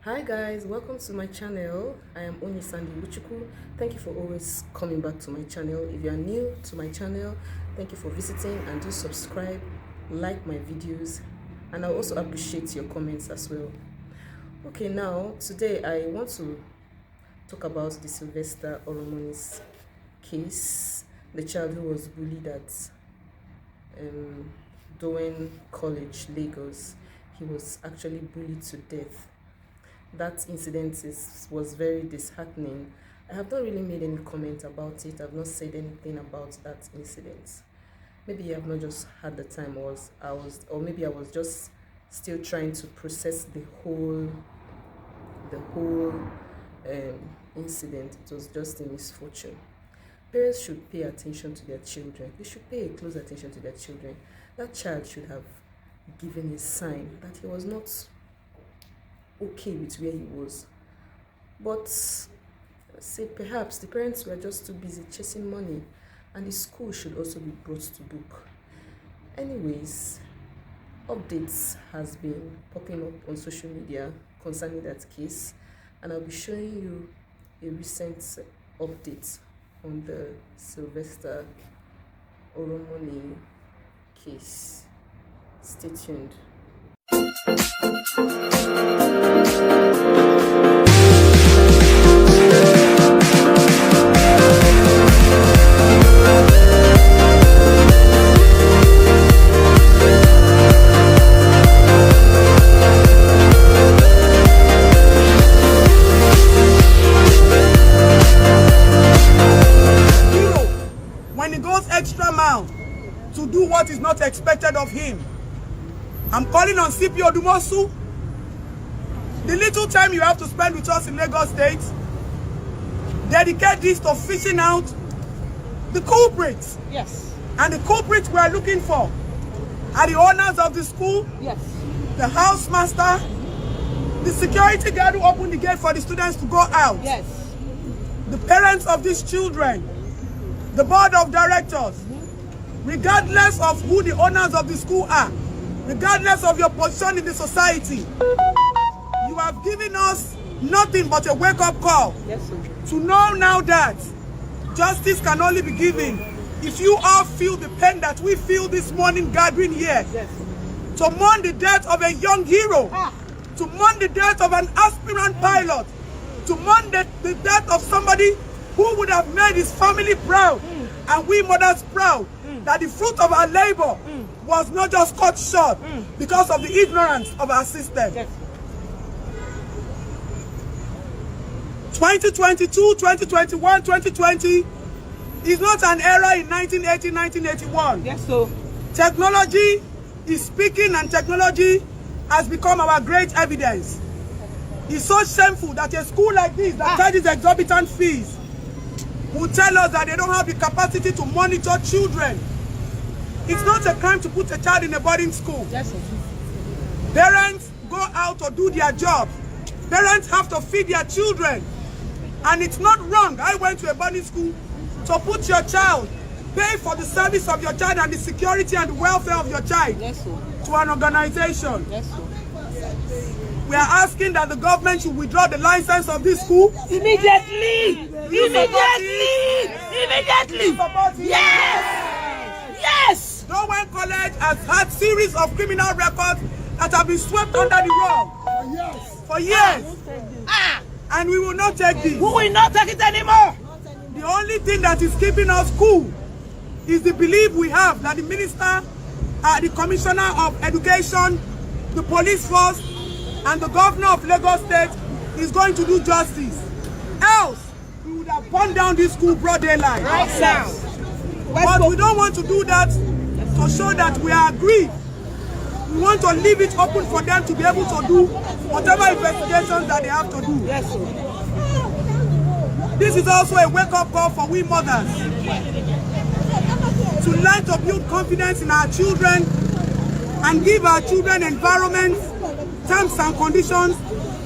Hi guys, welcome to my channel. I am Onyi Sandy Uchuku. Thank you for always coming back to my channel. If you are new to my channel, thank you for visiting, and do subscribe, like my videos, and I also appreciate your comments as well. Okay, now today I want to talk about the Sylvester Oromoni's case, the child who was bullied at Dowen College Lagos. He was actually bullied to death. That incident was very disheartening. I have not really made any comment about it. I've not said anything about that incident. Maybe I have not just had the time, or maybe I was just still trying to process the whole incident. It was just a misfortune. Parents should pay attention to their children. They should pay close attention to their children. That child should have given a sign that he was not okay with where he was, but say perhaps the parents were just too busy chasing money, and the school should also be brought to book. Anyways, updates has been popping up on social media concerning that case, and I'll be showing you a recent update on the Sylvester Oromoni case. Stay tuned. When he goes extra mile to do what is not expected of him, I'm calling on CP Odumosu. The little time you have to spend with us in Lagos State, dedicate this to fishing out the culprits. Yes. And the culprits we are looking for are the owners of the school, Yes. the housemaster, the security guard who opened the gate for the students to go out, Yes. the parents of these children, the board of directors, regardless of who the owners of the school are, regardless of your position in the society. You have given us nothing but a wake-up call. Yes, sir. To know now that justice can only be given if you all feel the pain that we feel this morning gathering here. Yes. To mourn the death of a young hero, to mourn the death of an aspirant pilot, to mourn the death of somebody who would have made his family proud, and we mothers proud, that the fruit of our labor was not just cut short because of the ignorance of our system. Yes. 2022, 2021, 2020 is not an era in 1980, 1981. Yes, sir. Technology is speaking, and technology has become our great evidence. It's so shameful that a school like this that charges exorbitant fees will tell us that they don't have the capacity to monitor children. It's not a crime to put a child in a boarding school. Yes, sir. Parents go out to do their job. Parents have to feed their children. And it's not wrong. I went to a boarding school to put your child, pay for the service of your child and the security and the welfare of your child, Yes, sir. to an organization. Yes, sir. We are asking that the government should withdraw the license of this school. Immediately! Immediately! Immediately! Yes! Yes! Dowen College has had series of criminal records that have been swept under the rug for years. And we will not take this. We will not take it anymore! The only thing that is keeping us cool is the belief we have that the minister, the commissioner of education, the police force, and the governor of Lagos State is going to do justice. Else, we would have burned down this school broad daylight. Right now. But we don't want to do that to show that we are aggrieved. We want to leave it open for them to be able to do whatever investigations that they have to do. Yes, sir. This is also a wake-up call for we mothers to learn to build confidence in our children and give our children environments, terms and conditions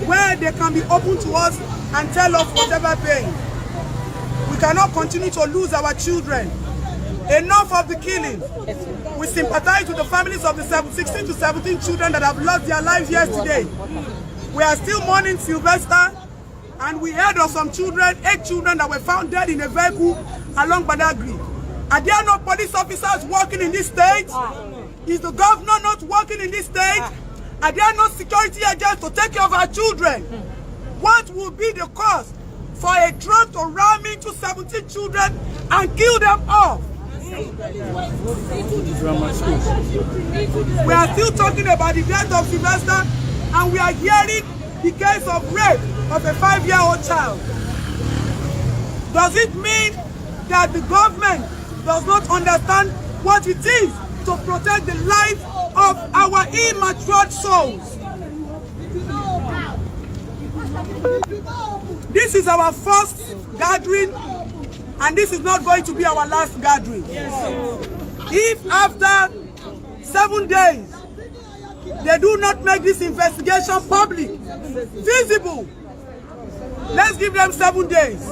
where they can be open to us and tell us whatever pain. We cannot continue to lose our children. Enough of the killing. We sympathize with the families of the 16 to 17 children that have lost their lives yesterday. We are still mourning Sylvester, and we heard of some children, 8 children that were found dead in a vehicle along Badagry. Are there no police officers working in this state? Is the governor not working in this state? Are there no security agents to take care of our children? What will be the cost for a truck to ram into 17 children and kill them all? We are still talking about the death of Sylvester, and we are hearing the case of rape of a 5-year-old child. Does it mean that the government does not understand what it is to protect the life of our immature souls? This is our first gathering, and this is not going to be our last gathering. If after 7 days they do not make this investigation public, visible, let's give them 7 days.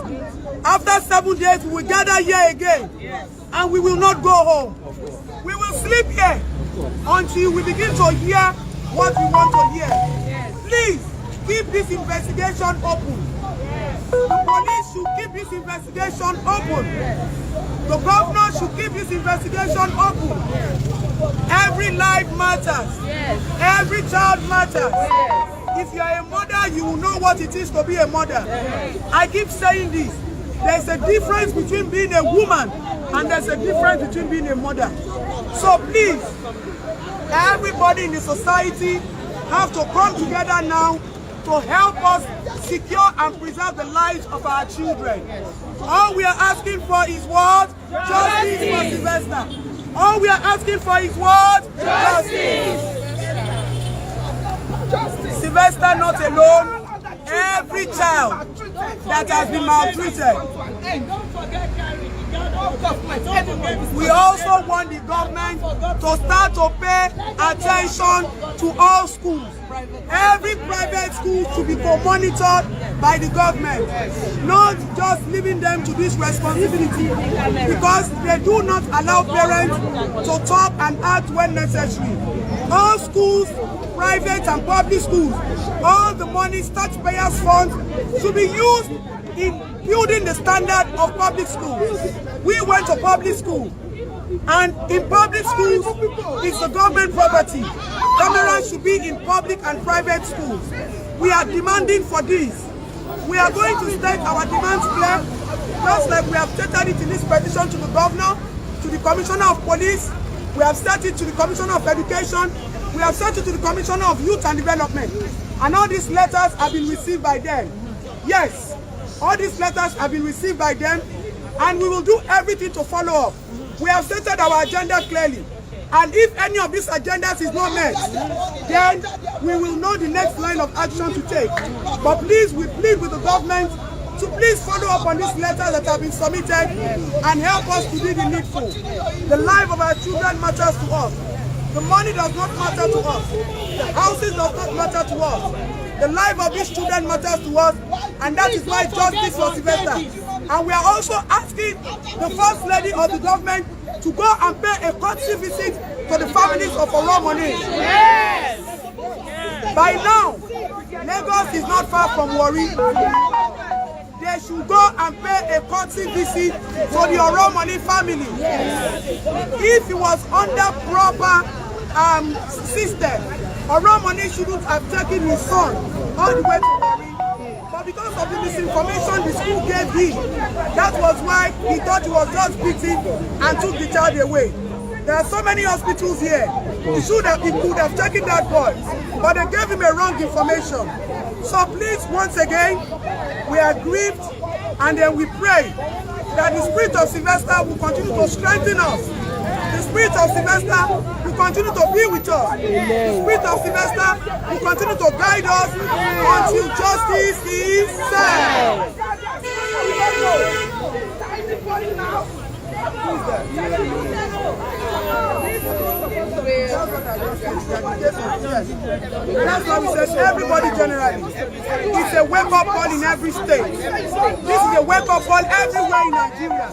After 7 days, we will gather here again, and we will not go home. We will sleep here until we begin to hear what we want to hear. Please keep this investigation open. The police should keep this investigation open. The governor should keep this investigation open. Every life matters. Every child matters. If you are a mother, you will know what it is to be a mother. I keep saying this. There's a difference between being a woman and there's a difference between being a mother. So please, everybody in the society have to come together now to help us secure and preserve the lives of our children. All we are asking for is what? Justice for Sylvester. All we are asking for is what? Justice. Sylvester not alone. Every child that has been maltreated. We also want the government to start to pay attention to all schools. Every private school should be monitored by the government, not just leaving them to this responsibility, because they do not allow parents to talk and act when necessary. All schools, private and public schools, all the money taxpayers' funds should be used in building the standard of public schools. We went to public school, and in public schools, it's the government property. Cameras should be in public and private schools. We are demanding for this. We are going to state our demands clear, just like we have stated it in this petition to the governor, to the Commissioner of Police. We have sent it to the Commissioner of Education. We have sent it to the Commissioner of Youth and Development. And all these letters have been received by them. Yes, all these letters have been received by them, and we will do everything to follow up. We have stated our agenda clearly. And if any of these agendas is not met, then we will know the next line of action to take. But please, we plead with the government to please follow up on these letters that have been submitted and help us to do the needful. The life of our children matters to us. The money does not matter to us. The houses does not matter to us. The life of these children matters to us, and that is why justice for Sylvester. And we are also asking the First Lady of the government to go and pay a courtesy visit to the families of Oromoni. Yes. By now, Lagos is not far from Warri. They should go and pay a courtesy visit to the Oromoni family. If he was under proper system, Oromoni shouldn't have taken his son all the way to Warri. But because of the misinformation the school gave him, that was why he thought he was just beaten and took the child away. There are so many hospitals here. He could have taken that boy, but they gave him a wrong information. So please, once again, we are grieved, and then we pray that the spirit of Sylvester will continue to strengthen us. The spirit of Sylvester will continue to be with us. The spirit of Sylvester will continue to guide us until justice is served. That's why we said everybody generally. It's a wake-up call in every state. This is a wake-up call everywhere in Nigeria.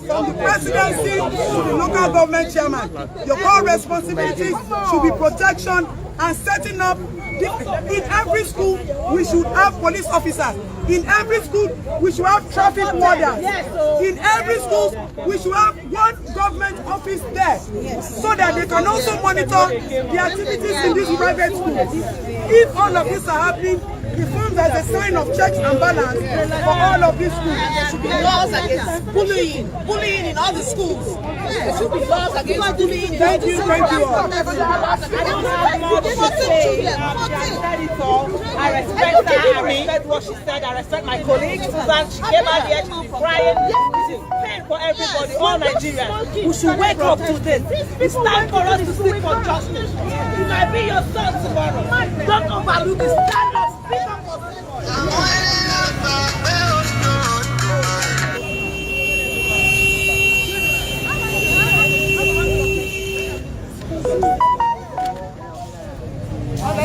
From the presidency to the local government chairman. Your core responsibilities should be protection and setting up. In every school, we should have police officers. In every school, we should have traffic wardens. In every school, we should have one government office there, so that they can also monitor the activities in these private schools. If all of this are happening, it forms as a sign of checks and balance for all of these schools. There should be laws against bullying in all the schools. There should be laws against bullying in all the schools. Thank you all. I respect her, I respect what she said, I respect my colleague Susan. She came out here, she's crying. This is pain for everybody, all Nigerians. We should wake up to this. It's time for us to seek for justice. You might be your son tomorrow. Don't overlook this. Stand up, speak up for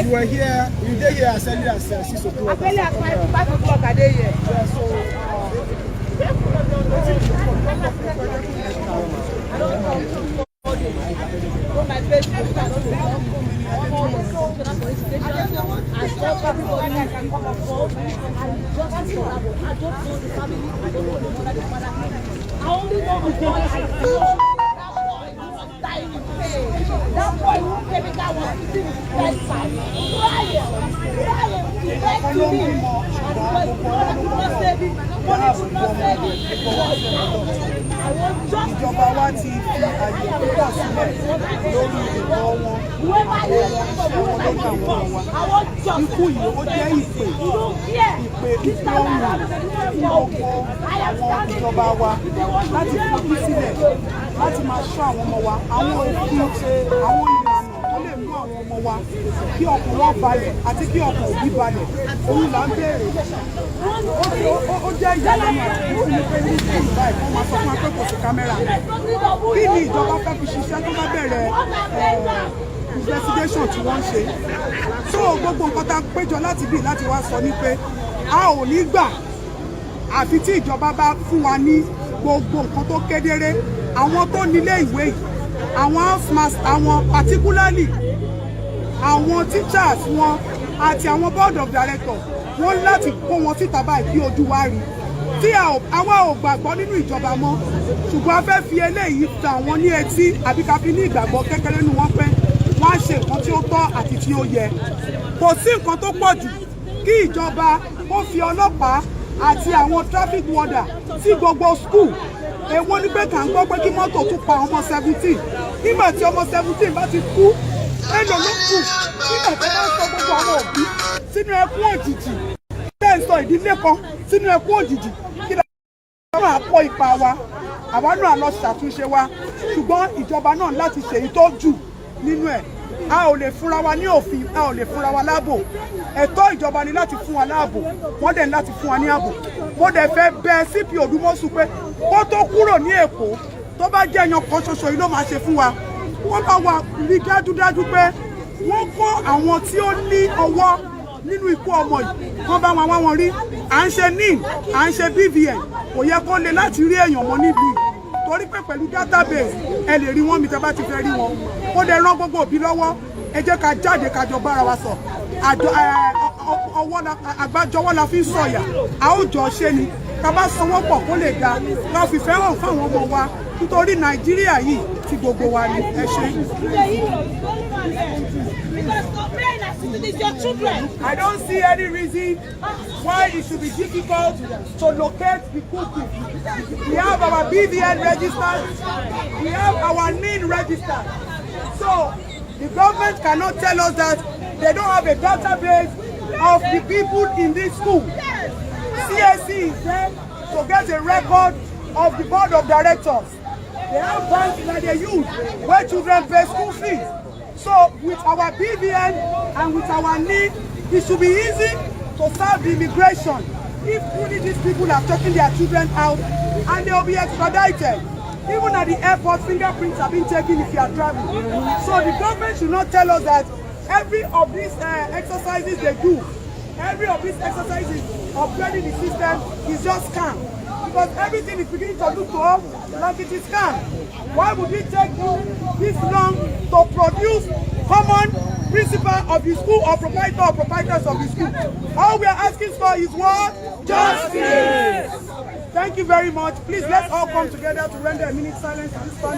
You were here, you did here as early as 6 o'clock. As early as 5 o'clock a day here. Yeah, so, That boy who came in that was sitting his bedside, crying. He begged to me. And money could not save him. Money could not save him. I want justice. Ìjọba wa ti fi àyè púpọ̀ sílẹ̀ lórí ìwọ wọn. Whoever he is, I want justice. Ikú yìí ó jẹ́ ìpè ìfọ́nù gbogbo àwọn ìjọba wa láti fi sílẹ̀ láti máa ṣọ́ àwọn ọmọ wa, àwọn òfin, àwọn ìlànà tó lè mú àwọn ọmọ wa kí ọkàn wọn balẹ̀ àti kí ọkàn òbí balẹ̀. Òun là ń béèrè. Ó jẹ́ ìyàlẹ́nu àti ìfúnni pé ní ìlú báyìí wọ́n máa sọ fún wa pé kò sí kámẹ́rà. Kí ni ìjọba fẹ́ fi ṣiṣẹ́ tó bá bẹ̀rẹ̀ investigation tí wọ́n ń ṣe? So gbogbo nǹkan tá a péjọ láti bí láti wá sọ ni pé a ò ní gbà àfi tí ìjọba bá fún wa ní gbogbo nǹkan tó kedere. Àwọn tó nílé ìwé yìí, àwọn house master, àwọn particularly àwọn teachers wọn àti àwọn board of directors wọ́n láti kó wọn síta báyìí kí ojú wa rí. Tí àwa ò gbàgbọ́ nínú ìjọba mọ́, ṣùgbọ́n a fẹ́ fi eléyìí ta àwọn ní etí àbí ká fi ní ìgbàgbọ́ kékeré nínú wọn pé wọ́n á ṣe nǹkan tí ó tọ́ àti tí ó yẹ. Kò sí nǹkan tó pọ̀ jù kí ìjọba ó fi ọlọ́pàá àti àwọn traffic warder sí gbogbo school. Èwo ni pé kà ń gbọ́ pé kí mọ́tò tún pa ọmọ 17 nígbà tí ọmọ 17 bá ti kú. Èlò ló kù nígbà tí wọ́n sọ gbogbo àwọn òbí sínú ẹkún òjijì. Bẹ́ẹ̀ sọ ìdílé kan sínú ẹkún òjijì kí ló máa pọ̀ ipa wa. Àwa náà lọ ṣàtúnṣe wa, ṣùgbọ́n ìjọba náà láti ṣèyí tó jù nínú ẹ̀. A ò lè fúnra wa ní òfin, a ò lè fúnra wa láàbò. Ẹ̀tọ́ ìjọba ni láti fún wa láàbò, wọ́n dẹ̀ láti fún wa ní ààbò. Mo dẹ̀ fẹ́ bẹ̀ CP Odùmọ̀ṣù pé kó tó kúrò ní Èkó, tó bá jẹ́ èèyàn kan ṣoṣo yìí ló máa ṣe fún wa. Wọ́n bá wa rí dájúdájú pé wọ́n kó àwọn tí ó ní ọwọ́ nínú ikú ọmọ yìí, wọ́n bá wọn wá wọn rí. À ń ṣe NIN, à ń ṣe BVN, kò yẹ kó le láti rí èèyàn mọ́ níbi torí pé pẹ̀lú database ẹ lè rí wọn mi tẹ́ bá ti fẹ́ rí wọn. Ó dẹ̀ rán gbogbo òbí lọ́wọ́, ẹ jẹ́ ká jáde ká jọ bára wa sọ. Àgbájọwọ́ la fi ń sọ̀yà, a ó jọ ṣe ni ká bá sanwó pọ̀ kó lè dáa, ká fi fẹ́ hàn fáwọn ọmọ wa nítorí Nàìjíríà yìí ti gbogbo wa ni. Ẹ ṣé. I don't see any reason why it should be difficult to locate the cookies. We have our BVN registered, we have our NIN registered. So the government cannot tell us that they don't have a database of the people in this school. CSC is there to get a record of the board of directors. They have banks that they use where children pay school fees. So with our BVN and with our NIN, it should be easy to serve the immigration if only these people are taking their children out and they will be extradited. Even at the airport, fingerprints have been taken if you are traveling. So the government should not tell us that every of these exercises they do, every of these exercises of upgrading the system is just scam. Because everything is beginning to look to us like it is scam. Why would it take you this long to produce common principal of the school or proprietor or proprietors of the school. All we are asking for is what? Justice! Thank you very much. Please let's all come together to render a minute silence to this family.